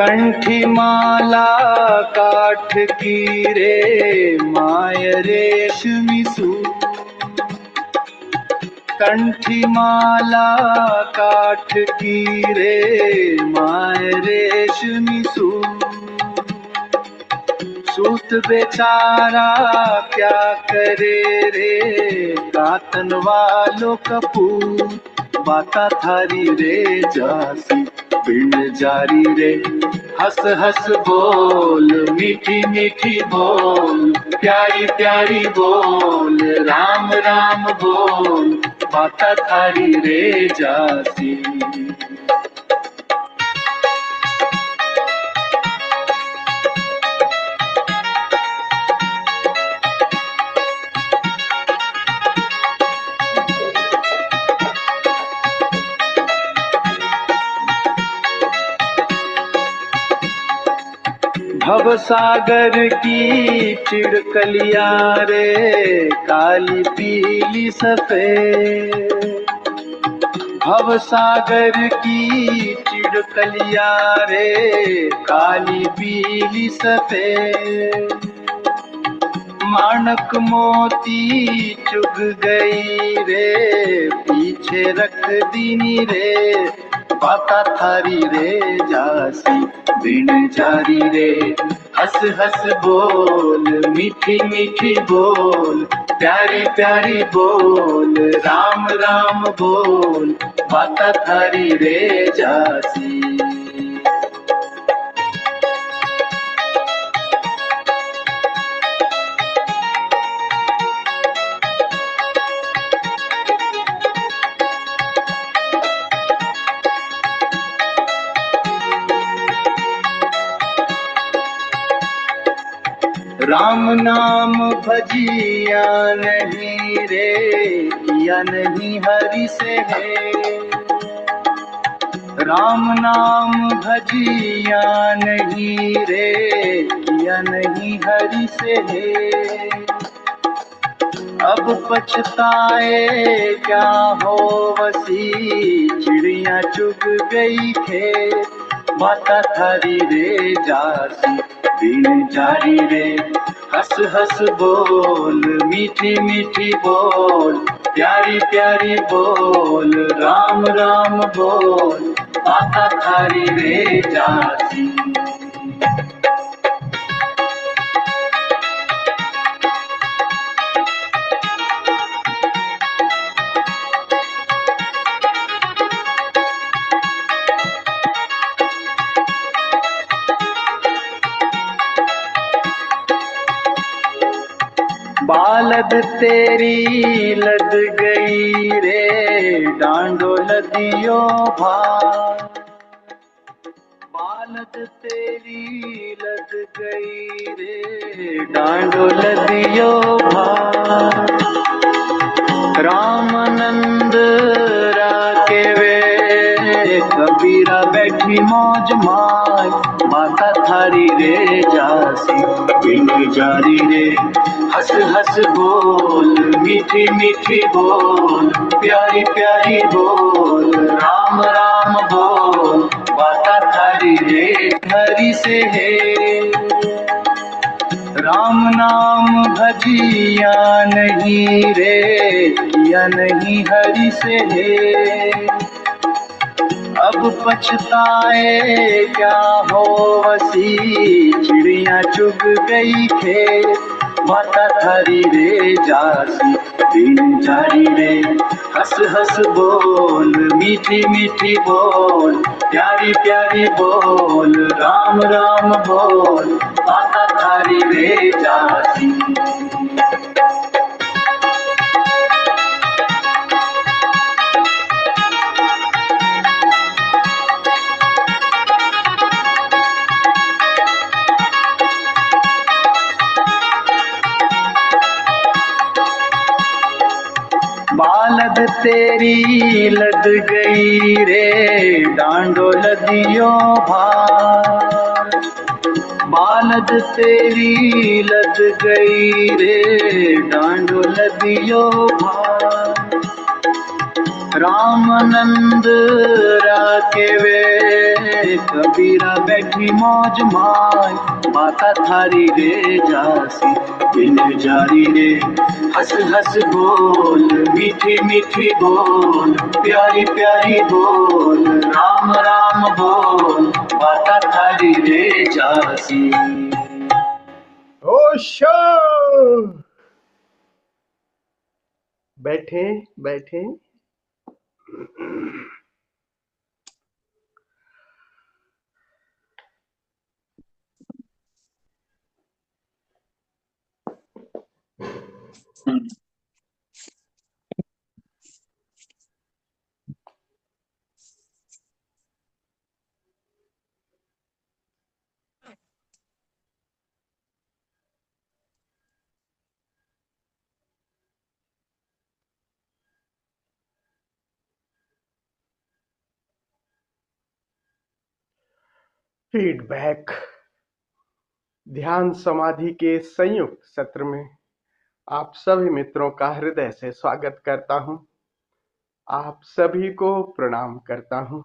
कंठी माला काठ की रे माय रेशमी सूत। कंठी माला काठ की रे माय रेशमी सूत। सूत बेचारा क्या करे रे कातन वालों कपूर। बाता थारी रे जासी बिन जारी रे। हंस हंस बोल मीठी मीठी बोल प्यारी प्यारी बोल राम राम बोल। बाता थारी रे जासी। भव सागर की चिड़कलिया रे काली पीली सफेद। भव सागर की चिड़कलिया रे काली पीली सफेद। माणक मोती चुग गई रे पीछे रख दीनी रे। बाता थारी रे जासी बिन जारी रे। हंस हंस बोल मीठी मीठी बोल प्यारी प्यारी बोल राम राम बोल। बाता थारी रे जासी। राम नाम भजिया नहीं रे किया नहीं हरि से है। राम नाम भजिया नहीं रे किया नहीं हरि से है। अब पछताए क्या हो वसी चिड़िया चुग गई खेत। बाता थारी रे जासी बिन जारी रे। हंस हंस बोल मीठी मीठी बोल प्यारी प्यारी बोल राम राम बोल। बाता थारी रे जासी। बालद तेरी लद गई रे डांडो लदियो भार। बालद तेरी लद गई रे डांडो लदियो भार। रामानंद राके वे कबीरा बैठी मौज माय। बाता थारी रे जासी बिन जारी रे। हंस हंस बोल मीठी मीठी बोल प्यारी प्यारी बोल राम राम बोल। बाता थारी रे हरि से है। राम नाम भजिया नहीं रे किया नहीं हरि से है। अब पछताए क्या हो वसी चिड़िया चुग गई खेत। बाता थारी रे जासी बिन जारी रे। हंस हंस बोल मीठी मीठी बोल प्यारी प्यारी बोल राम राम बोल। बाता थारी रे जासी। बालद तेरी लद गई रे डांडो लदियो भार। बालद तेरी लद गई रे डांडो लदियो भार। रामानंद राके वे कबीरा बैठी मौज माय माता थारी रे जासी बिन जारी रे हंस हंस बोल मीठी मीठी बोल प्यारी प्यारी बोल राम राम बोल माता थारी रे जासी। ओशो बैठे बैठे। फीडबैक ध्यान समाधि के संयुक्त सत्र में आप सभी मित्रों का हृदय से स्वागत करता हूं। आप सभी को प्रणाम करता हूं।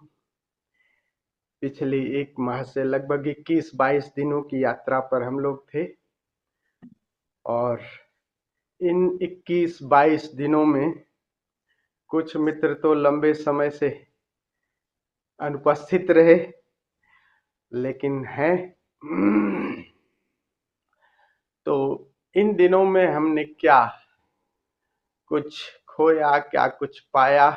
पिछले एक माह से लगभग 21-22 दिनों की यात्रा पर हम लोग थे और इन 21-22 दिनों में कुछ मित्र तो लंबे समय से अनुपस्थित रहे, लेकिन हैं। तो इन दिनों में हमने क्या कुछ खोया, क्या कुछ पाया,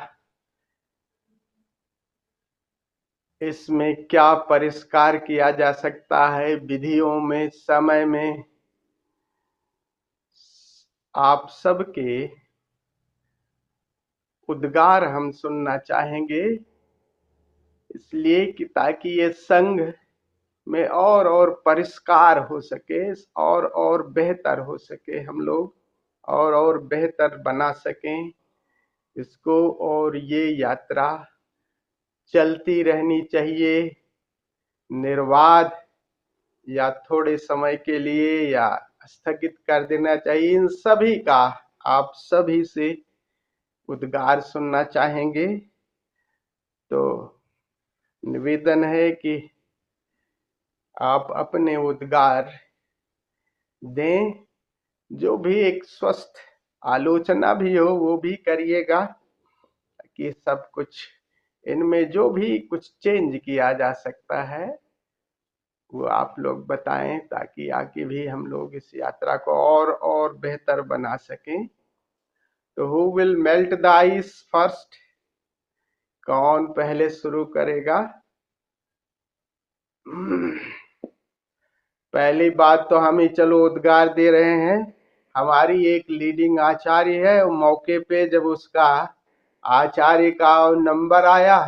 इसमें क्या परिष्कार किया जा सकता है, विधियों में, समय में, आप सबके उद्गार हम सुनना चाहेंगे, इसलिए कि ताकि ये संघ में और परिष्कार हो सके और बेहतर हो सके, हम लोग और बेहतर बना सकें इसको। और ये यात्रा चलती रहनी चाहिए, निर्बाध, या थोड़े समय के लिए या स्थगित कर देना चाहिए। इन सभी का आप सभी से उद्गार सुनना चाहेंगे। तो निवेदन है कि आप अपने उद्गार दें, जो भी एक स्वस्थ आलोचना भी हो वो भी करिएगा, कि सब कुछ इनमें जो भी कुछ चेंज किया जा सकता है वो आप लोग बताएं, ताकि आगे भी हम लोग इस यात्रा को और बेहतर बना सकें। तो who will melt the ice first? कौन पहले शुरू करेगा? पहली बात तो हम ही चलो उद्गार दे रहे हैं। हमारी एक लीडिंग आचार्य है, मौके पे जब उसका आचार्य का नंबर आया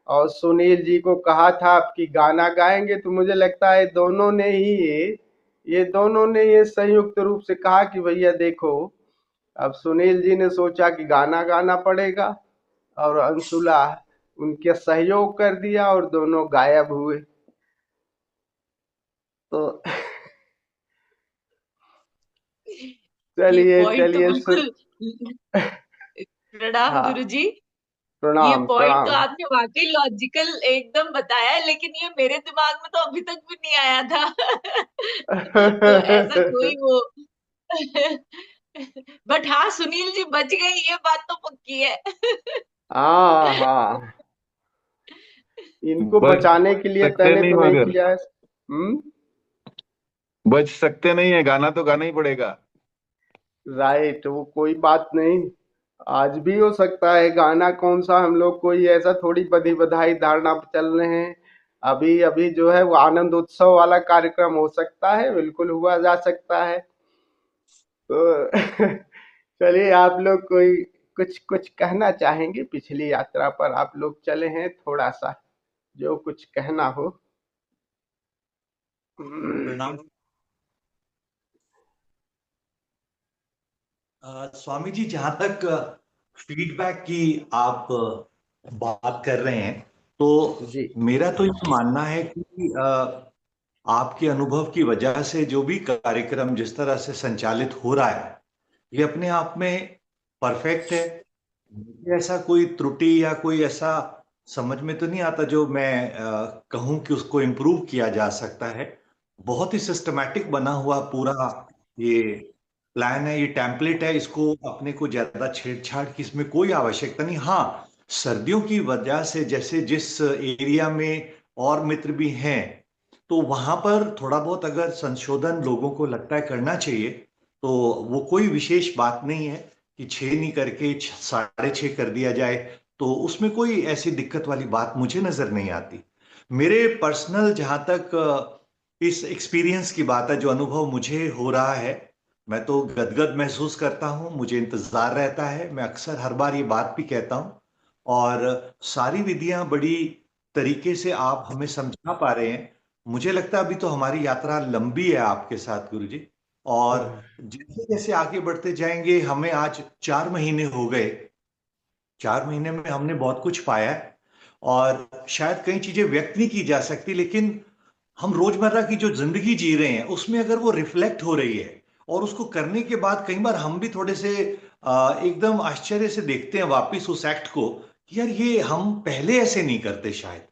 और सुनील जी को कहा था आपकी गाना गाएंगे, तो मुझे लगता है दोनों ने ही ये संयुक्त रूप से कहा कि भैया देखो, अब सुनील जी ने सोचा कि गाना गाना पड़ेगा और अंशुला उनके सहयोग कर दिया और दोनों गायब हुए। तो चलिए बिल्कुल प्रणाम हाँ, गुरुजी। ये प्रणाम पॉइंट तो प्रणाम। आपने वाकई लॉजिकल एकदम बताया है, लेकिन ये मेरे दिमाग में तो अभी तक भी नहीं आया था। तो ऐसा कोई वो बट हाँ, सुनील जी बच गए, ये बात तो पक्की है। हाँ हाँ, इनको बच बचाने के लिए सकते तैने नहीं, तो नहीं मगर किया है। बच सकते नहीं है, गाना तो गाना ही पड़ेगा। राइट, वो कोई बात नहीं, आज भी हो सकता है। गाना कौन सा, हम लोग कोई ऐसा थोड़ी बधी बधाई धारणा पे चल रहे हैं। अभी अभी जो है वो आनंद उत्सव वाला कार्यक्रम हो सकता है, बिल्कुल हुआ जा सकता है। तो चलिए, आप लोग कोई कुछ कुछ कहना चाहेंगे? पिछली यात्रा पर आप लोग चले हैं, थोड़ा सा जो कुछ कहना हो। प्रणाम। स्वामी जी, जहां तक फीडबैक की आप बात कर रहे हैं, तो जी मेरा तो ये मानना है कि आपके अनुभव की वजह से जो भी कार्यक्रम जिस तरह से संचालित हो रहा है, ये अपने आप में परफेक्ट है। मुझे ऐसा कोई त्रुटि या कोई ऐसा समझ में तो नहीं आता जो मैं कहूं कि उसको इम्प्रूव किया जा सकता है। बहुत ही सिस्टमैटिक बना हुआ पूरा ये प्लान है, ये टेम्पलेट है। इसको अपने को ज्यादा छेड़छाड़ की इसमें कोई आवश्यकता नहीं। हाँ, सर्दियों की वजह से जैसे जिस एरिया में और मित्र भी हैं, तो वहां पर थोड़ा बहुत अगर संशोधन लोगों को लगता है करना चाहिए, तो वो कोई विशेष बात नहीं है कि 6 नहीं करके 6:30 कर दिया जाए। तो उसमें कोई ऐसी दिक्कत वाली बात मुझे नजर नहीं आती। मेरे पर्सनल जहां तक इस एक्सपीरियंस की बात है, जो अनुभव मुझे हो रहा है, मैं तो गदगद महसूस करता हूं। मुझे इंतजार रहता है। मैं अक्सर हर बार ये बात भी कहता हूं। और सारी विधियां बड़ी तरीके से आप हमें समझा पा रहे हैं। मुझे लगता है अभी तो हमारी यात्रा लंबी है आपके साथ गुरुजी। और जैसे जैसे आगे बढ़ते जाएंगे, हमें आज 4 महीने हो गए। 4 महीने में हमने बहुत कुछ पाया है। और शायद कई चीजें व्यक्त नहीं की जा सकती, लेकिन हम रोजमर्रा की जो जिंदगी जी रहे हैं उसमें अगर वो रिफ्लेक्ट हो रही है, और उसको करने के बाद कई बार हम भी थोड़े से एकदम आश्चर्य से देखते हैं वापिस उस एक्ट को कि यार ये हम पहले ऐसे नहीं करते। शायद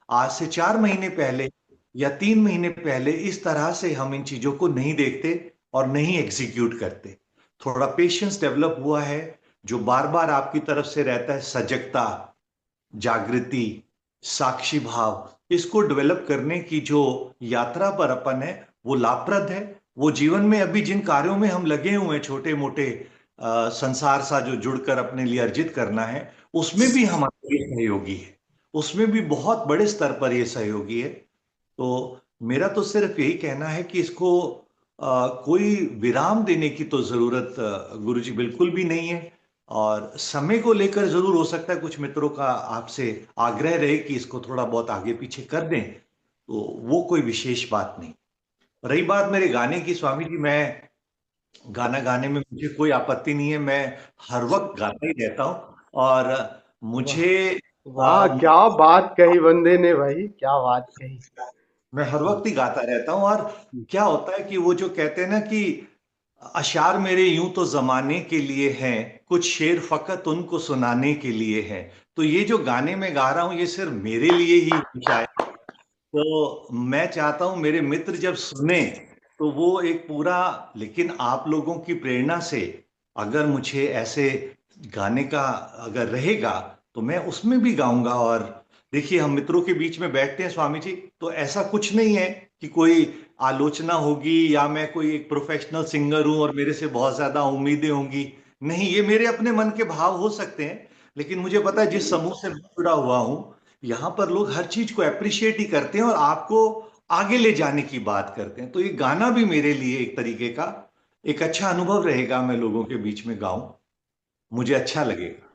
आज से 4 महीने पहले या 3 महीने पहले इस तरह से हम इन चीजों को नहीं देखते और नहीं एग्जीक्यूट करते। थोड़ा पेशेंस डेवलप हुआ है, जो बार बार आपकी तरफ से रहता है। सजगता, जागृति, साक्षी भाव, इसको डेवलप करने की जो यात्रा पर अपन है, वो लाभप्रद है। वो जीवन में अभी जिन कार्यों में हम लगे हुए हैं, छोटे मोटे संसार सा जो जुड़कर अपने लिए अर्जित करना है, उसमें भी हमारे लिए सहयोगी है। उसमें भी बहुत बड़े स्तर पर ये सहयोगी है। तो मेरा तो सिर्फ यही कहना है कि इसको कोई विराम देने की तो जरूरत गुरुजी बिल्कुल भी नहीं है। और समय को लेकर जरूर हो सकता है कुछ मित्रों का आपसे आग्रह रहे कि इसको थोड़ा बहुत आगे पीछे कर दें, तो वो कोई विशेष बात नहीं। रही बात मेरे गाने की, स्वामी जी, मैं गाना गाने में मुझे कोई आपत्ति नहीं है। मैं हर वक्त गाता ही रहता हूँ। और वाह, मुझे वाह, क्या बात कही बंदे ने भाई, क्या बात कही। मैं हर वक्त ही गाता रहता हूँ। और क्या होता है कि वो जो कहते हैं ना कि अशार मेरे यूं तो जमाने के लिए हैं, कुछ शेर फकत उनको सुनाने के लिए हैं। तो ये जो गाने में गा रहा हूं, ये सिर्फ मेरे लिए ही शायद। तो मैं चाहता हूं मेरे मित्र जब सुने तो वो एक पूरा, लेकिन आप लोगों की प्रेरणा से अगर मुझे ऐसे गाने का अगर रहेगा, तो मैं उसमें भी गाऊंगा। और देखिए, हम मित्रों के बीच में बैठते हैं स्वामी जी, तो ऐसा कुछ नहीं है कि कोई आलोचना होगी या मैं कोई एक प्रोफेशनल सिंगर हूं और मेरे से बहुत ज्यादा उम्मीदें होंगी। नहीं, ये मेरे अपने मन के भाव हो सकते हैं। लेकिन मुझे पता है जिस समूह से मैं जुड़ा हुआ हूं, यहां पर लोग हर चीज को अप्रिशिएट ही करते हैं और आपको आगे ले जाने की बात करते हैं। तो ये गाना भी मेरे लिए एक तरीके का एक अच्छा अनुभव रहेगा। मैं लोगों के बीच में गाऊं, मुझे अच्छा लगेगा।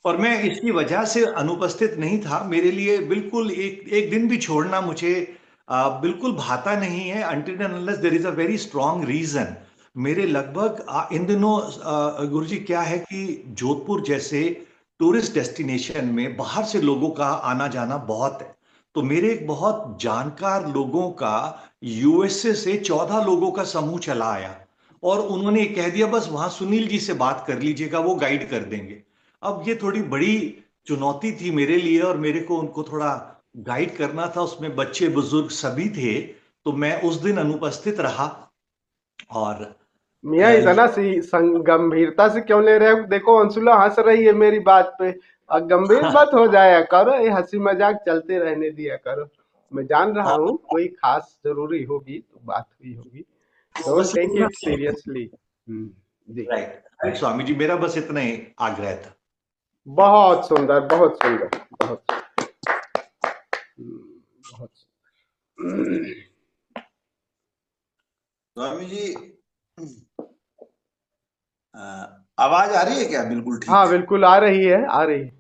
और मैं इसकी वजह से अनुपस्थित नहीं था। मेरे लिए बिल्कुल एक एक दिन भी छोड़ना मुझे बिल्कुल भाता नहीं है, until and unless there is a very strong reason. मेरे लगभग इन दिनों गुरुजी क्या है कि जोधपुर जैसे टूरिस्ट डेस्टिनेशन में बाहर से लोगों का आना जाना बहुत है। तो मेरे एक बहुत जानकार लोगों का यूएसए से 14 लोगों का समूह चला आया, और उन्होंने कह दिया बस वहां सुनील जी से बात कर लीजिएगा, वो गाइड कर देंगे। अब ये थोड़ी बड़ी चुनौती थी मेरे लिए, और मेरे को उनको थोड़ा गाइड करना था। उसमें बच्चे बुजुर्ग सभी थे। तो मैं उस दिन अनुपस्थित रहा। और मियाँ इतना सी गंभीरता से क्यों ले रहे हो? देखो अंशुला हंस रही है मेरी बात पे। अब गंभीर मत हो जाया करो, ये हंसी मजाक चलते रहने दिया करो। मैं जान रहा हूँ कोई खास जरूरी होगी तो बात हुई होगी। डोंट बस टेक इतना, इट सीरियसली। जी। राइट राइट स्वामी जी, मेरा बस इतना ही आग्रह था। बहुत सुंदर, बहुत सुंदर, बहुत बहुत सुंदर। स्वामी जी, आवाज आ रही है क्या? बिल्कुल हाँ ठीक? बिल्कुल आ रही है, आ रही है,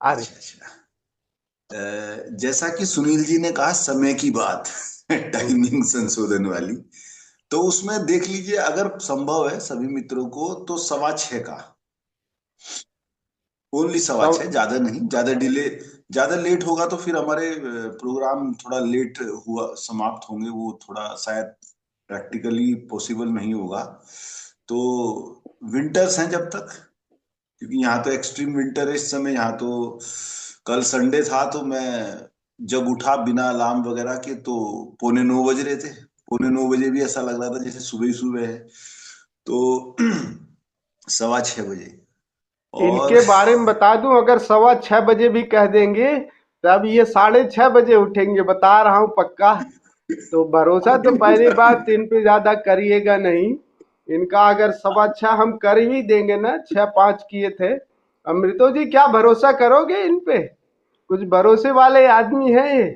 आ रही। अच्छा अच्छा। जैसा कि सुनील जी ने कहा, समय की बात टाइमिंग संशोधन वाली, तो उसमें देख लीजिए, अगर संभव है सभी मित्रों को, तो 6:15 का, ओनली 6:15, सब ज्यादा नहीं। ज्यादा डिले, ज्यादा लेट होगा तो फिर हमारे प्रोग्राम थोड़ा लेट हुआ समाप्त होंगे, वो थोड़ा शायद प्रैक्टिकली पॉसिबल नहीं होगा। तो विंटर्स हैं जब तक, क्योंकि यहाँ तो एक्सट्रीम विंटर है इस समय। यहाँ तो कल संडे था तो मैं जब उठा बिना अलार्म वगैरह के तो 8:45 बज रहे थे। 8:45 भी ऐसा लग रहा था जैसे सुबह ही सुबह है। तो 6:15 बजे। और इनके बारे में बता दूं, अगर 6:15 भी कह देंगे तब ये 6:30 उठेंगे, बता रहा हूं पक्का। तो भरोसा तो पहली बात इन पे ज्यादा करिएगा नहीं। इनका अगर 6:15 हम कर भी देंगे ना, 6:05 किए थे। अमृतो जी क्या भरोसा करोगे इन पे? कुछ भरोसे वाले आदमी हैं ये।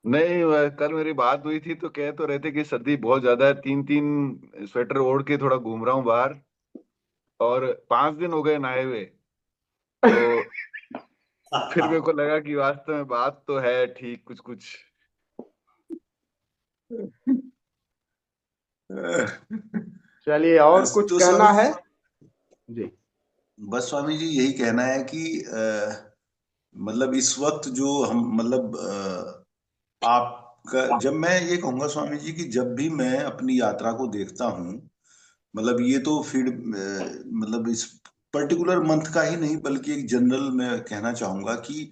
नहीं, कल मेरी बात हुई थी तो कह तो रहे थे कि सर्दी बहुत ज्यादा है, 3-3 स्वेटर ओढ़ के थोड़ा घूम रहा हूँ बाहर, और 5 दिन हो गए नहाए हुए। तो फिर मेरे को लगा कि वास्तव में बात तो है ठीक कुछ कुछ। चलिए, और कुछ तो कहना स्वामी जी, है? जी। बस स्वामी जी यही कहना है कि मतलब इस वक्त जो हम मतलब आपका, जब मैं ये कहूंगा स्वामी जी कि जब भी मैं अपनी यात्रा को देखता हूँ, मतलब ये तो फीड मतलब इस पर्टिकुलर मंथ का ही नहीं बल्कि एक जनरल मैं कहना चाहूंगा कि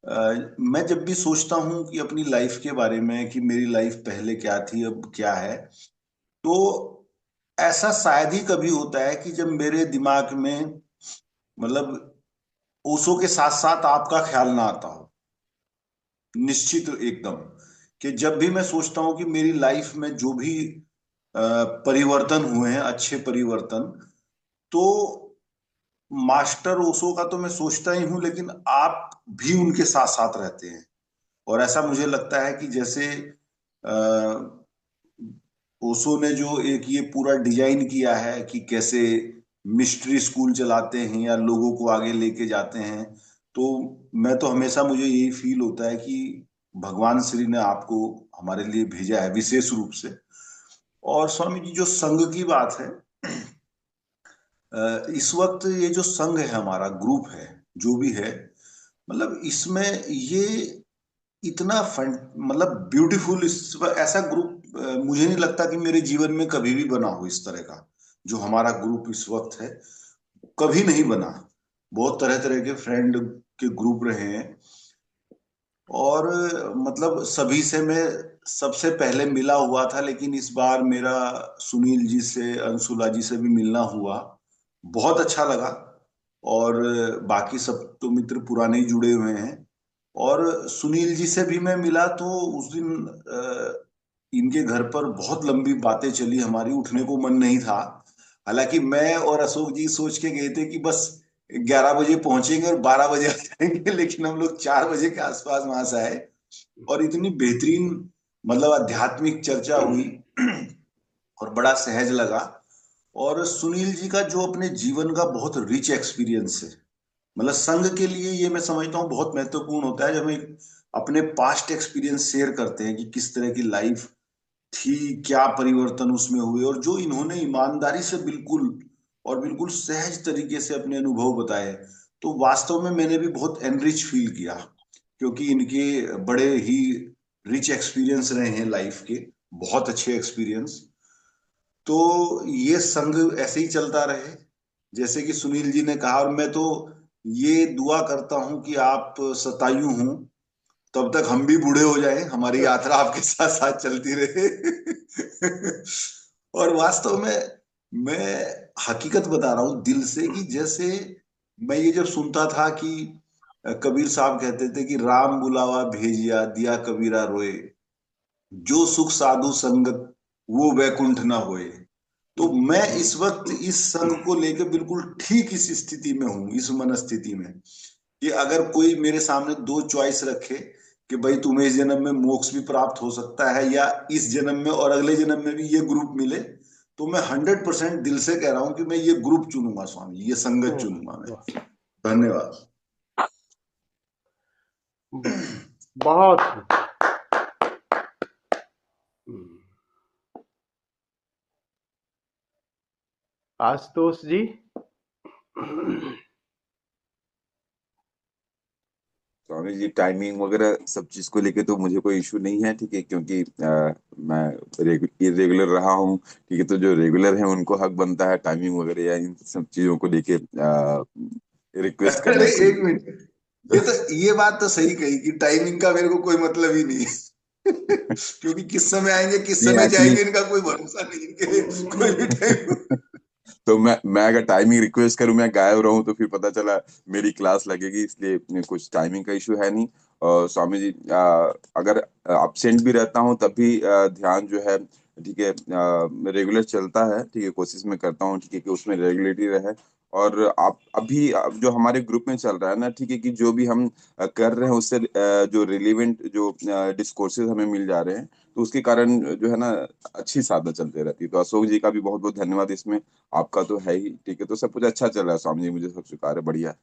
मैं जब भी सोचता हूँ कि अपनी लाइफ के बारे में कि मेरी लाइफ पहले क्या थी अब क्या है, तो ऐसा शायद ही कभी होता है कि जब मेरे दिमाग में मतलब ओशो के साथ साथ आपका ख्याल ना आता हो। निश्चित एकदम कि जब भी मैं सोचता हूँ कि मेरी लाइफ में जो भी परिवर्तन हुए हैं अच्छे परिवर्तन, तो मास्टर ओशो का तो मैं सोचता ही हूँ, लेकिन आप भी उनके साथ साथ रहते हैं। और ऐसा मुझे लगता है कि जैसे ओशो ने जो एक ये पूरा डिजाइन किया है कि कैसे मिस्ट्री स्कूल चलाते हैं या लोगों को आगे लेके जाते हैं, तो मैं तो हमेशा मुझे यही फील होता है कि भगवान श्री ने आपको हमारे लिए भेजा है विशेष रूप से। और स्वामी जी जो संघ की बात है, इस वक्त ये जो संघ है हमारा ग्रुप है जो भी है, मतलब इसमें ये इतना फन मतलब ब्यूटीफुल, इस ऐसा ग्रुप मुझे नहीं लगता कि मेरे जीवन में कभी भी बना हो इस तरह का। जो हमारा ग्रुप इस वक्त है कभी नहीं बना। बहुत तरह तरह के फ्रेंड के ग्रुप रहे हैं, और मतलब सभी से मैं सबसे पहले मिला हुआ था, लेकिन इस बार मेरा सुनील जी से अंशुला जी से भी मिलना हुआ। बहुत अच्छा लगा। और बाकी सब तो मित्र पुराने ही जुड़े हुए हैं। और सुनील जी से भी मैं मिला तो उस दिन इनके घर पर बहुत लंबी बातें चली, हमारी उठने को मन नहीं था। हालांकि मैं और अशोक जी सोच के गए थे कि बस 11 बजे पहुंचेंगे और 12 बजे आ जाएंगे, लेकिन हम लोग 4 बजे के आसपास वहां से आए। और इतनी बेहतरीन मतलब आध्यात्मिक चर्चा हुई और बड़ा सहज लगा। और सुनील जी का जो अपने जीवन का बहुत रिच एक्सपीरियंस है, मतलब संघ के लिए ये मैं समझता हूँ बहुत महत्वपूर्ण होता है जब हम अपने पास्ट एक्सपीरियंस शेयर करते हैं कि किस तरह की लाइफ थी, क्या परिवर्तन उसमें हुए, और जो इन्होंने ईमानदारी से बिल्कुल और बिल्कुल सहज तरीके से अपने अनुभव बताए, तो वास्तव में मैंने भी बहुत एनरिच फील किया। क्योंकि इनके बड़े ही रिच एक्सपीरियंस रहे हैं लाइफ के, बहुत अच्छे एक्सपीरियंस। तो ये संघ ऐसे ही चलता रहे जैसे कि सुनील जी ने कहा। और मैं तो ये दुआ करता हूं कि आप शतायु हूं, तब तक हम भी बूढ़े हो जाएं, हमारी यात्रा आपके साथ साथ चलती रहे। और वास्तव में मैं हकीकत बता रहा हूं दिल से कि जैसे मैं ये जब सुनता था कि कबीर साहब कहते थे कि राम बुलावा भेजिया दिया कबीरा रोए, जो सुख साधु संगत वो वैकुंठ ना होए। तो मैं इस वक्त इस संघ को लेकर बिल्कुल ठीक इस स्थिति में हूं, इस मन स्थिति में कि अगर कोई मेरे सामने दो चॉइस रखे कि भाई तुम्हें इस जन्म में मोक्ष भी प्राप्त हो सकता है या इस जन्म में और अगले जन्म में भी ये ग्रुप मिले, तो मैं 100% दिल से कह रहा हूं कि मैं ये ग्रुप चुनूंगा स्वामी जी, ये संगत चुनूंगा मैं। धन्यवाद। बहुत। आशुतोष जी। स्वामी जी टाइमिंग वगैरह सब चीज को लेके तो मुझे कोई इशू नहीं है, ठीक है, क्योंकि मैं इरेगुलर रहा हूँ, ठीक है। तो जो रेगुलर है उनको हक बनता है टाइमिंग वगैरह या इन सब चीजों को लेके रिक्वेस्ट अरे करने के एक लिए। मिनट, ये बात तो सही कही कि टाइमिंग का मेरे को कोई मतलब ही नहीं है। क्योंकि किस समय आएंगे किस नहीं समय एक्चुअली जाएंगे इनका कोई भरोसा नहीं, इनके कोई भी टाइम। तो मैं अगर टाइमिंग रिक्वेस्ट करूं, मैं गायब रहूं, तो फिर पता चला मेरी क्लास लगेगी, इसलिए कुछ टाइमिंग का इशू है नहीं। और स्वामी जी अगर absent भी रहता हूं तब भी ध्यान जो है, ठीक है, रेगुलर चलता है, ठीक है। कोशिश मैं करता हूं, ठीक है, कि उसमें रेगुलरिटी रहे। और आप अभी जो हमारे ग्रुप में चल रहा है ना, ठीक है, कि जो भी हम कर रहे हैं उससे जो रिलेवेंट जो डिस्कोर्सेज हमें मिल जा रहे हैं, तो उसके कारण जो है ना अच्छी साधना चलते रहती है। तो अशोक जी का भी बहुत बहुत धन्यवाद इसमें। आपका तो है ही, ठीक है। तो सब कुछ अच्छा चल रहा है स्वामी जी, मुझे सब स्वीकार है, बढ़िया है।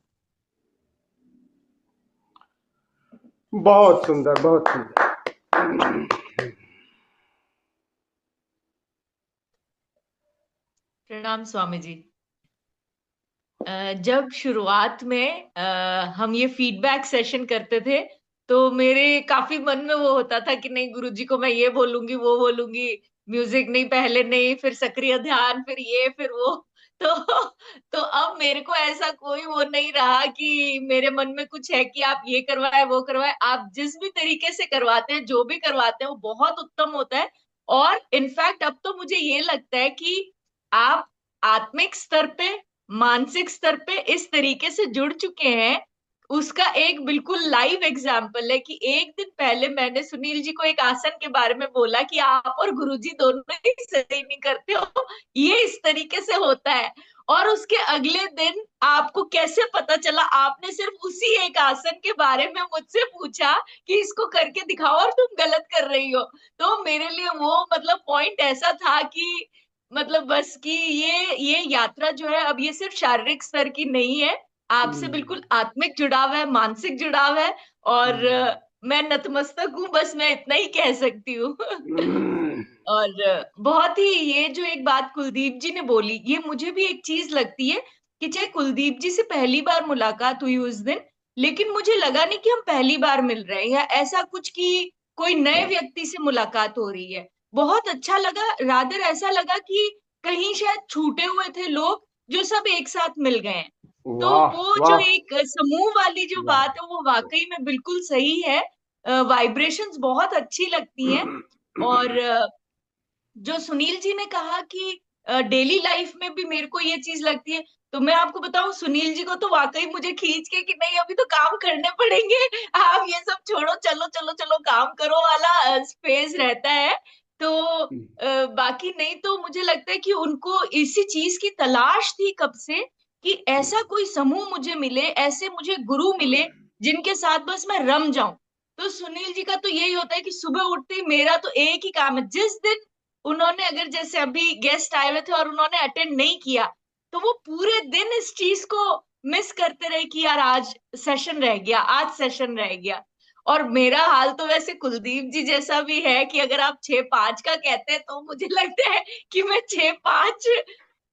बहुत सुंदर, बहुत सुंदर। प्रणाम स्वामी जी। जब शुरुआत में हम ये फीडबैक सेशन करते थे, तो मेरे काफी मन में वो होता था कि नहीं, गुरुजी को मैं ये बोलूंगी वो बोलूंगी, म्यूजिक नहीं, पहले नहीं, फिर सक्रिय ध्यान, फिर ये फिर वो। तो तो अब मेरे को ऐसा कोई वो नहीं रहा कि मेरे मन में कुछ है कि आप ये करवाए वो करवाए। आप जिस भी तरीके से करवाते हैं, जो भी करवाते हैं, वो बहुत उत्तम होता है। और इनफैक्ट अब तो मुझे ये लगता है कि आप आत्मिक स्तर पे, मानसिक स्तर पे इस तरीके से जुड़ चुके हैं। उसका एक बिल्कुल लाइव एग्जाम्पल है कि एक दिन पहले मैंने सुनील जी को एक आसन के बारे में बोला कि आप और गुरुजी दोनों ही सही नहीं करते हो, ये इस तरीके से होता है। और उसके अगले दिन आपको कैसे पता चला, आपने सिर्फ उसी एक आसन के बारे में मुझसे पूछा कि इसको करके दिखाओ और तुम गलत कर रही हो। तो मेरे लिए वो मतलब पॉइंट ऐसा था कि मतलब बस कि ये यात्रा जो है, अब ये सिर्फ शारीरिक स्तर की नहीं है, आपसे बिल्कुल आत्मिक जुड़ाव है, मानसिक जुड़ाव है। और मैं नतमस्तक हूँ, बस मैं इतना ही कह सकती हूँ। और बहुत ही, ये जो एक बात कुलदीप जी ने बोली, ये मुझे भी एक चीज लगती है कि चाहे कुलदीप जी से पहली बार मुलाकात हुई उस दिन, लेकिन मुझे लगा नहीं कि हम पहली बार मिल रहे हैं या ऐसा कुछ कि कोई नए व्यक्ति से मुलाकात हो रही है। बहुत अच्छा लगा, रादर ऐसा लगा कि कहीं शायद छूटे हुए थे लोग जो सब एक साथ मिल गए हैं। तो वाह वो जो वाह एक समूह वाली जो बात है, वो वाकई में बिल्कुल सही है। वाइब्रेशंस बहुत अच्छी लगती हैं। और जो सुनील जी ने कहा कि डेली लाइफ में भी मेरे को ये चीज लगती है, तो मैं आपको बताऊं, सुनील जी को तो वाकई मुझे खींच के कि नहीं अभी तो काम करने पड़ेंगे, आप ये सब छोड़ो, चलो चलो चलो काम करो वाला स्पेस रहता है। तो बाकी नहीं तो मुझे लगता है कि उनको इसी चीज की तलाश थी कब से, कि ऐसा कोई समूह मुझे मिले, ऐसे मुझे गुरु मिले जिनके साथ बस मैं रम जाऊं। तो सुनील जी का तो यही होता है कि सुबह उठते ही मेरा तो एक ही काम है, जिस दिन उन्होंने, अगर जैसे अभी गेस्ट आए हुए थे और उन्होंने अटेंड नहीं किया, तो वो पूरे दिन इस चीज को मिस करते रहे कि यार आज सेशन रह गया, आज सेशन रह गया। और मेरा हाल तो वैसे कुलदीप जी जैसा भी है कि अगर आप 6-5 का कहते हैं, तो मुझे लगता है कि मैं 6-5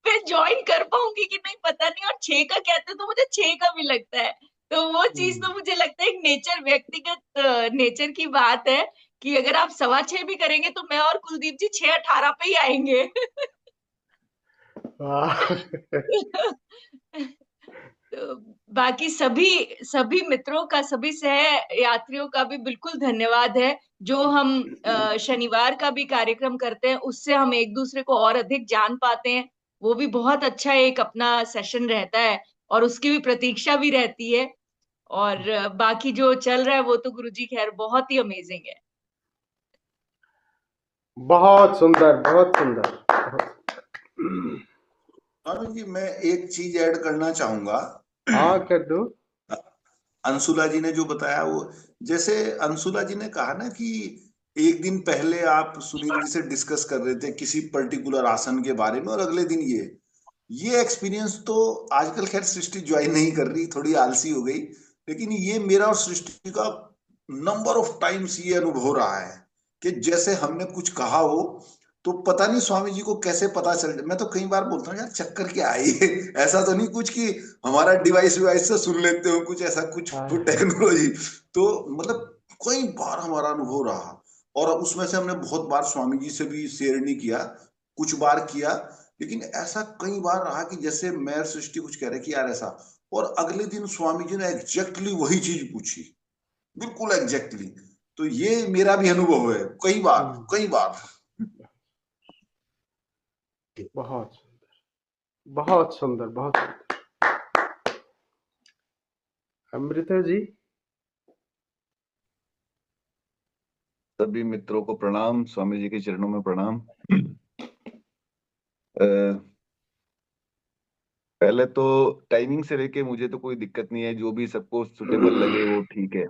पे ज्वाइन कर पाऊंगी कि नहीं पता नहीं, और 6 का कहते हैं तो मुझे 6 का भी लगता है। तो वो चीज तो मुझे लगता है एक नेचर, व्यक्तिगत नेचर की बात है कि अगर आप 6:15 भी करेंगे तो मैं और कुलदीप जी 6:18 पे ही आएंगे। वाह। तो बाकी सभी सभी मित्रों का, सभी सह यात्रियों का भी बिल्कुल धन्यवाद है। जो हम शनिवार का भी कार्यक्रम करते हैं, उससे हम एक दूसरे को और अधिक जान पाते हैं। वो भी बहुत अच्छा एक अपना सेशन रहता है, और उसकी भी प्रतीक्षा भी रहती है। और बाकी जो चल रहा है वो तो गुरुजी खैर बहुत ही अमेजिंग है। बहुत सुंदर, बहुत सुंदर। स्वामी जी, मैं एक चीज ऐड करना चाहूंगा। हाँ, कर दो। अंशुला जी ने जो बताया वो, जैसे अंशुला जी ने कहा ना कि एक दिन पहले आप सुनील जी से डिस्कस कर रहे थे किसी पर्टिकुलर आसन के बारे में और अगले दिन ये एक्सपीरियंस तो आजकल खैर सृष्टि ज्वाइन नहीं कर रही, थोड़ी आलसी हो गई, लेकिन ये मेरा और सृष्टि का नंबर ऑफ टाइम्स ये अनुभव रहा है कि जैसे हमने कुछ कहा हो तो पता नहीं स्वामी जी को कैसे पता चल, मैं तो कई बार बोलता हूँ यार चक्कर क्या आई है, ऐसा तो नहीं कुछ कि हमारा डिवाइस विवाइस से सुन लेते हो कुछ ऐसा कुछ हाँ टेक्नोलॉजी। तो मतलब कई बार हमारा अनुभव रहा, और उसमें से हमने बहुत बार स्वामी जी से भी शेयर नहीं किया, कुछ बार किया, लेकिन ऐसा कई बार रहा कि जैसे मैं सृष्टि कुछ कह रहे कि यार ऐसा, और अगले दिन स्वामी जी ने एग्जैक्टली वही चीज पूछी, बिल्कुल एग्जैक्टली। तो ये मेरा भी अनुभव है कई बार, कई बार। बहुत सुंदर, बहुत सुंदर, बहुत सुंदर। अमृता जी। सभी मित्रों को प्रणाम, स्वामी जी के चरणों में प्रणाम। पहले तो टाइमिंग से लेके मुझे तो कोई दिक्कत नहीं है, जो भी सबको सुटेबल लगे वो ठीक है।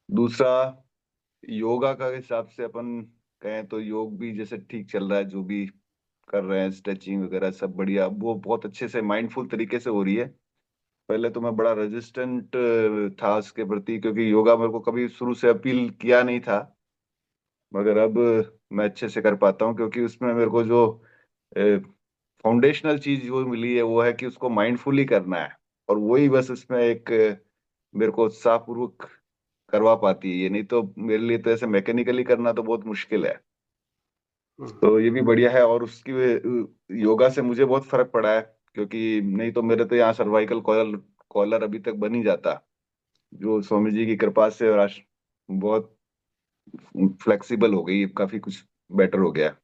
दूसरा, योगा का हिसाब से अपन कहें तो योग भी जैसे ठीक चल रहा है, जो भी कर रहे हैं स्ट्रेचिंग वगैरह सब बढ़िया, वो बहुत अच्छे से माइंडफुल तरीके से हो रही है। पहले तो मैं बड़ा रेजिस्टेंट था उसके प्रति, क्योंकि योगा मेरे को कभी शुरू से अपील किया नहीं था, मगर अब मैं अच्छे से कर पाता हूँ, क्योंकि उसमें मेरे को जो फाउंडेशनल चीज जो मिली है वो है कि उसको माइंडफुली करना है, और वही बस इसमें एक मेरे को उत्साहपूर्वक करवा पाती है। ये नहीं तो मेरे लिए तो ऐसे मैकेनिकली करना तो बहुत मुश्किल है। तो ये भी बढ़िया है, और उसकी योगा से मुझे बहुत फर्क पड़ा है, क्योंकि नहीं तो मेरे तो यहाँ सर्वाइकल कॉलर कॉलर अभी तक बन ही जाता, जो स्वामी जी की कृपा से, और आज बहुत फ्लेक्सिबल हो गई, काफी कुछ बेटर हो गया।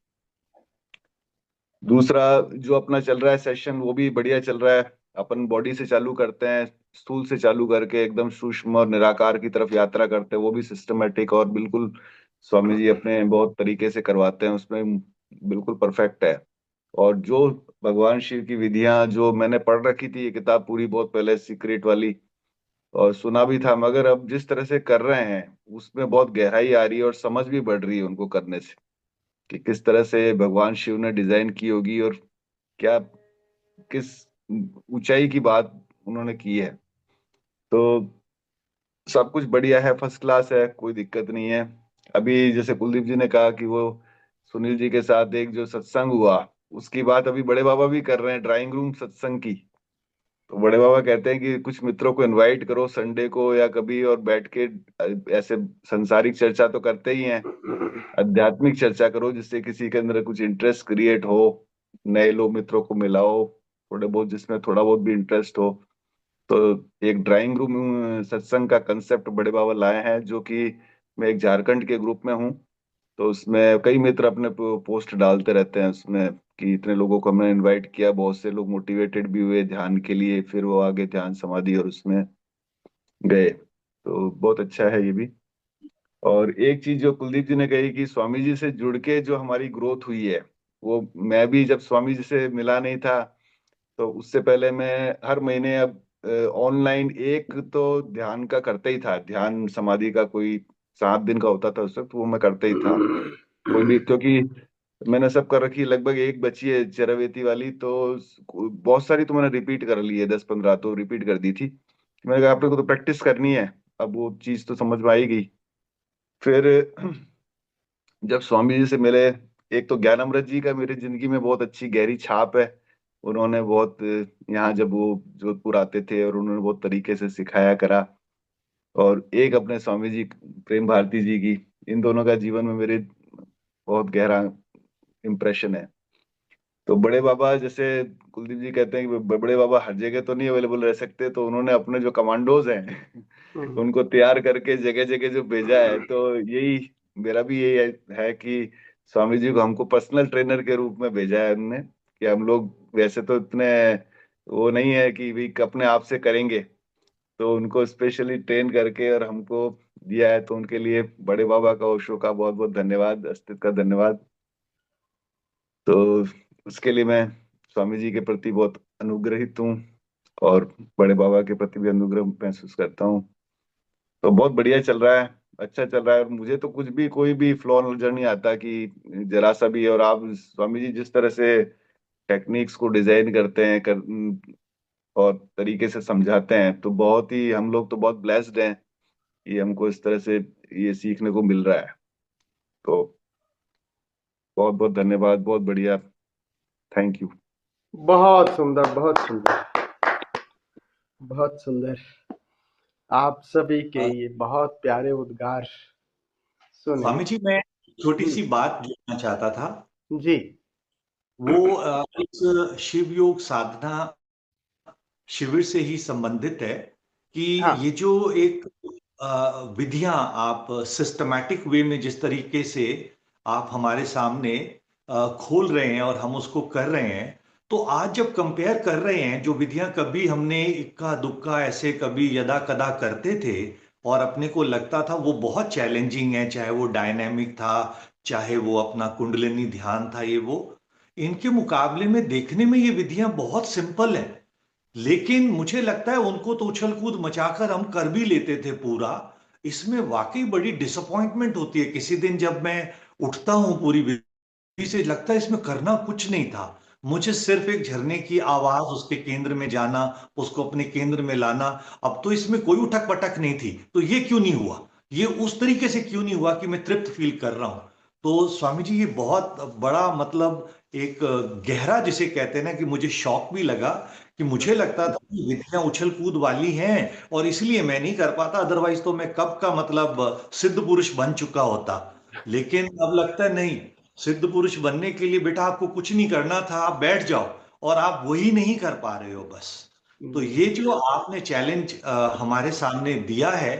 दूसरा, जो अपना चल रहा है सेशन वो भी बढ़िया चल रहा है। अपन बॉडी से चालू करते हैं, स्थूल से चालू करके एकदम सूक्ष्म और निराकार की तरफ यात्रा करते हैं, वो भी सिस्टमेटिक और बिल्कुल स्वामी जी अपने बहुत तरीके से करवाते हैं, उसमें बिल्कुल परफेक्ट है। और जो भगवान शिव की विधियां जो मैंने पढ़ रखी थी, ये किताब पूरी बहुत पहले सीक्रेट वाली, और सुना भी था, मगर अब जिस तरह से कर रहे हैं उसमें बहुत गहराई आ रही है और समझ भी बढ़ रही है उनको करने से, कि किस तरह से भगवान शिव ने डिजाइन की होगी, और क्या किस ऊंचाई की बात उन्होंने की है। तो सब कुछ बढ़िया है, फर्स्ट क्लास है, कोई दिक्कत नहीं है। अभी जैसे कुलदीप जी ने कहा कि वो सुनील जी के साथ एक जो सत्संग हुआ, उसकी बात अभी बड़े बाबा भी कर रहे हैं, ड्राइंग रूम सत्संग की। तो बड़े बाबा कहते हैं कि कुछ मित्रों को इनवाइट करो संडे को या कभी, और बैठ के ऐसे सांसारिक चर्चा तो करते ही हैं, आध्यात्मिक चर्चा करो, जिससे किसी के अंदर कुछ इंटरेस्ट क्रिएट हो, नए लोग मित्रों को मिलाओ, थोड़े बहुत जिसमें थोड़ा बहुत भी इंटरेस्ट हो। तो एक ड्राइंग रूम सत्संग का कंसेप्ट बड़े बाबा लाए हैं, जो कि मैं एक झारखंड के ग्रुप में हूँ, तो उसमें कई मित्र अपने पोस्ट डालते रहते हैं उसमें, कि इतने लोगों को हमने इनवाइट किया, बहुत से लोग मोटिवेटेड भी हुए ध्यान के लिए, फिर वो आगे ध्यान समाधि और उसमें गए। तो बहुत अच्छा है ये भी। और एक चीज जो कुलदीप जी ने कही कि स्वामी जी से जुड़ के जो हमारी ग्रोथ हुई है, वो मैं भी जब स्वामी जी से मिला नहीं था, तो उससे पहले मैं हर महीने अब ऑनलाइन एक तो ध्यान का करता ही था, ध्यान समाधि का कोई 7 दिन का होता था उस वक्त, वो मैं करता ही था। कोई भी, क्योंकि मैंने सब कर रखी, लगभग एक बची है चरवेती वाली, तो बहुत सारी तो मैंने रिपीट कर ली है, 10-15 तो रिपीट कर दी थी। मैंने कहा आपने को तो प्रैक्टिस करनी है, अब वो चीज तो समझ में आई गई। फिर जब स्वामी जी से मिले, एक तो ज्ञान अमृत जी का मेरी जिंदगी में बहुत अच्छी गहरी छाप है। उन्होंने बहुत यहाँ जब वो जोधपुर आते थे और उन्होंने बहुत तरीके से सिखाया करा। और एक अपने स्वामी जी प्रेम भारती जी की, इन दोनों का जीवन में मेरे बहुत गहरा इम्प्रेशन है। तो बड़े बाबा, जैसे कुलदीप जी कहते हैं कि बड़े बाबा हर जगह तो नहीं अवेलेबल रह सकते, तो उन्होंने अपने जो कमांडोज हैं उनको तैयार करके जगह जगह जो भेजा है, तो यही मेरा भी यही है कि स्वामी जी को हमको पर्सनल ट्रेनर के रूप में भेजा है उन्होंने, कि हम लोग वैसे तो इतने वो नहीं है कि भी अपने आप से करेंगे, तो उनको स्पेशली ट्रेन करके और हमको दिया है, तो उनके लिए बड़े बाबा का, ओशो का बहुत बहुत धन्यवाद, अस्तित्व का धन्यवाद। तो उसके लिए मैं स्वामी जी के प्रति बहुत अनुग्रहित हूँ, और बड़े बाबा के प्रति भी अनुग्रह महसूस करता हूँ। तो बहुत बढ़िया चल रहा है, अच्छा चल रहा है, और मुझे तो कुछ भी कोई भी फ्लॉ नजर नहीं आता कि जरा सा भी। और आप स्वामी जी जिस तरह से टेक्निक्स को डिजाइन करते हैं और तरीके से समझाते हैं, तो बहुत ही, हम लोग तो बहुत ब्लेस्ड हैं कि हमको इस तरह से ये सीखने को मिल रहा है। तो बहुत बहुत धन्यवाद, बहुत बढ़िया, थैंक यू। बहुत सुंदर, बहुत सुंदर, बहुत सुंदर। आप सभी के ये बहुत प्यारे उद्गार सुने। स्वामी जी, मैं छोटी सी बात जोड़ना चाहता था। जी। वो इस शिव योग साधना शिविर से ही संबंधित है कि हाँ। ये जो एक विधियां आप सिस्टमैटिक वे में जिस तरीके से आप हमारे सामने खोल रहे हैं और हम उसको कर रहे हैं, तो आज जब कंपेयर कर रहे हैं जो विधियां कभी हमने इक्का दुक्का ऐसे कभी यदा कदा करते थे और अपने को लगता था वो बहुत चैलेंजिंग है, चाहे वो डायनेमिक था, चाहे वो अपना कुंडलिनी ध्यान था, ये वो इनके मुकाबले में देखने में ये विधियां बहुत सिंपल हैं। लेकिन मुझे लगता है उनको तो उछल कूद मचाकर हम कर भी लेते थे पूरा। इसमें वाकई बड़ी डिसअपॉइंटमेंट होती है किसी दिन जब मैं उठता हूं पूरी विधि से, लगता है इसमें करना कुछ नहीं था, मुझे सिर्फ एक झरने की आवाज उसके केंद्र में जाना, उसको अपने केंद्र में लाना। अब तो इसमें कोई उठक पटक नहीं थी, तो ये क्यों नहीं हुआ, ये उस तरीके से क्यों नहीं हुआ कि मैं तृप्त फील कर रहा हूं। तो स्वामी जी, ये बहुत बड़ा मतलब एक गहरा जिसे कहते हैं ना कि मुझे शौक भी लगा कि मुझे लगता था कि विधियां उछल कूद वाली हैं और इसलिए मैं नहीं कर पाता, अदरवाइज तो मैं कब का मतलब सिद्ध पुरुष बन चुका होता। लेकिन अब लगता है नहीं, सिद्ध पुरुष बनने के लिए बेटा आपको कुछ नहीं करना था, आप बैठ जाओ, और आप वही नहीं कर पा रहे हो बस। तो ये जो आपने चैलेंज हमारे सामने दिया है,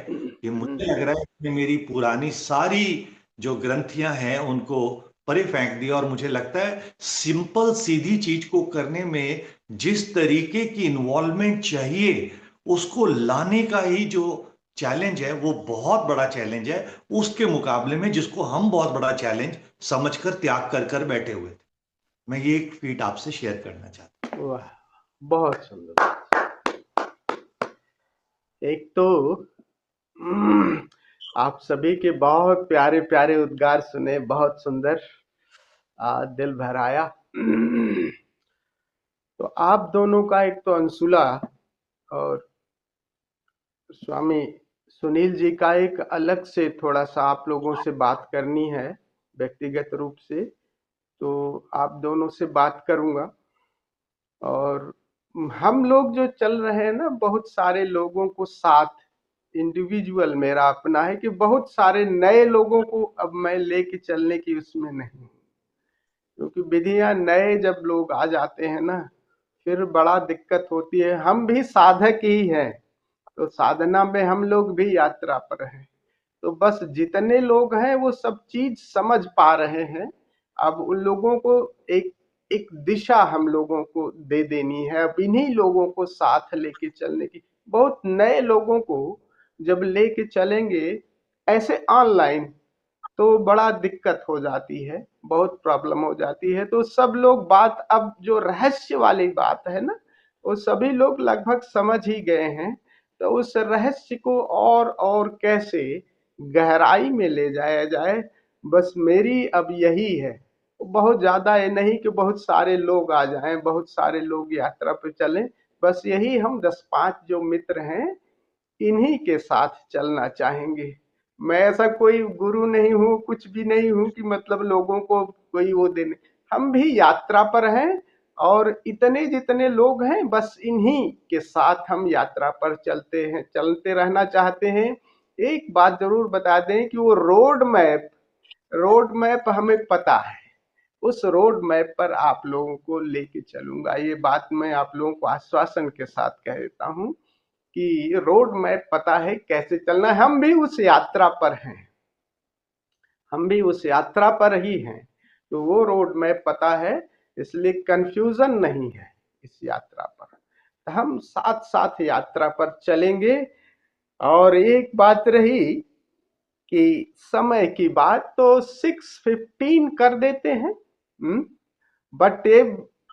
ये मुझे लग रहा है कि मेरी पुरानी सारी जो ग्रंथियां हैं उनको परे फेंक दिया, और मुझे लगता है सिंपल सीधी चीज को करने में जिस तरीके की इन्वॉल्वमेंट चाहिए उसको लाने का ही जो चैलेंज है वो बहुत बड़ा चैलेंज है, उसके मुकाबले में जिसको हम बहुत बड़ा चैलेंज समझकर त्याग कर कर बैठे हुए थे। मैं ये एक फीट आपसे शेयर करना चाहता हूँ। वाह, बहुत सुंदर। एक तो आप सभी के बहुत प्यारे प्यारे उद्गार सुने, बहुत सुंदर, दिल भर आया। तो आप दोनों का, एक तो अंशुला और स्वामी सुनील जी का, एक अलग से थोड़ा सा आप लोगों से बात करनी है व्यक्तिगत रूप से, तो आप दोनों से बात करूंगा। और हम लोग जो चल रहे हैं ना, बहुत सारे लोगों को साथ, इंडिविजुअल मेरा अपना है कि बहुत सारे नए लोगों को अब मैं लेके चलने की उसमें नहीं हूँ, क्योंकि विधियां नए जब लोग आ जाते हैं ना, फिर बड़ा दिक्कत होती है। हम भी साधक ही हैं, तो साधना में हम लोग भी यात्रा पर हैं, तो बस जितने लोग हैं वो सब चीज समझ पा रहे हैं। अब उन लोगों को एक एक दिशा हम लोगों को दे देनी है, अब इन्हीं लोगों को साथ लेके चलने की। बहुत नए लोगों को जब लेके चलेंगे ऐसे ऑनलाइन, तो बड़ा दिक्कत हो जाती है, बहुत प्रॉब्लम हो जाती है। तो सब लोग बात, अब जो रहस्य वाली बात है ना, वो सभी लोग लगभग समझ ही गए हैं। तो उस रहस्य को और कैसे गहराई में ले जाया जाए, बस मेरी अब यही है। बहुत ज्यादा ये नहीं कि बहुत सारे लोग आ जाएं, बहुत सारे लोग यात्रा पे चलें, बस यही हम 10-5 जो मित्र हैं इन्हीं के साथ चलना चाहेंगे। मैं ऐसा कोई गुरु नहीं हूँ, कुछ भी नहीं हूँ कि मतलब लोगों को कोई वो देने। हम भी यात्रा पर हैं, और इतने जितने लोग हैं बस इन्हीं के साथ हम यात्रा पर चलते हैं, चलते रहना चाहते हैं। एक बात जरूर बता दें कि वो रोड मैप हमें पता है, उस रोड मैप पर आप लोगों को लेके चलूंगा। ये बात मैं आप लोगों को आश्वासन के साथ कह देता हूँ कि रोड मैप पता है कैसे चलना है। हम भी उस यात्रा पर हैं, हम भी उस यात्रा पर ही हैं, तो वो रोड मैप पता है, इसलिए कंफ्यूजन नहीं है इस यात्रा पर। तो हम साथ साथ यात्रा पर चलेंगे। और एक बात रही कि समय की बात, तो 6:15 कर देते हैं, बट ये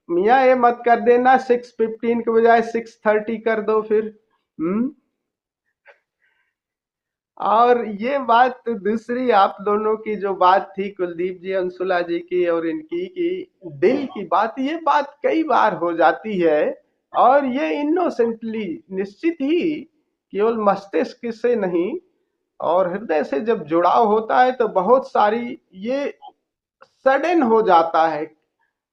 मियाँ ये मत कर देना 6:15 के बजाय 6:30 कर दो फिर। और ये बात दूसरी, आप दोनों की जो बात थी, कुलदीप जी, अंशुला जी की और इनकी, की दिल की बात, ये बात कई बार हो जाती है, और ये इनोसेंटली, निश्चित ही केवल मस्तिष्क से नहीं और हृदय से जब जुड़ाव होता है तो बहुत सारी ये सडन हो जाता है,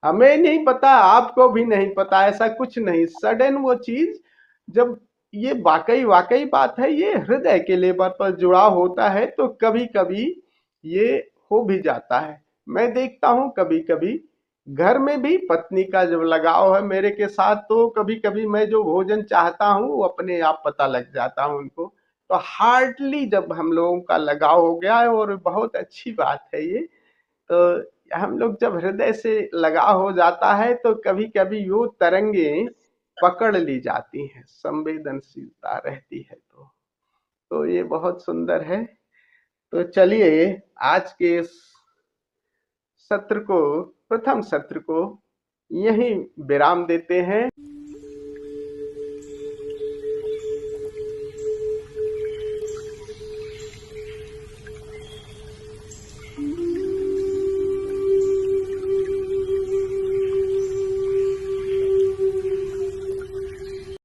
हमें नहीं पता, आपको भी नहीं पता, ऐसा कुछ नहीं, सडन वो चीज जब ये वाकई वाकई बात है, ये हृदय के लेवल पर जुड़ा होता है तो कभी कभी ये हो भी जाता है। मैं देखता हूँ कभी कभी घर में भी पत्नी का जब लगाव है मेरे के साथ, तो कभी कभी मैं जो भोजन चाहता हूँ वो अपने आप पता लग जाता है उनको। तो हार्डली जब हम लोगों का लगाव हो गया है, और बहुत अच्छी बात है ये। तो हम लोग जब हृदय से लगाव हो जाता है तो कभी कभी वो तरंगे पकड़ ली जाती हैं, संवेदनशीलता रहती है। तो ये बहुत सुंदर है। तो चलिए आज के इस सत्र को, प्रथम सत्र को यहीं विराम देते हैं।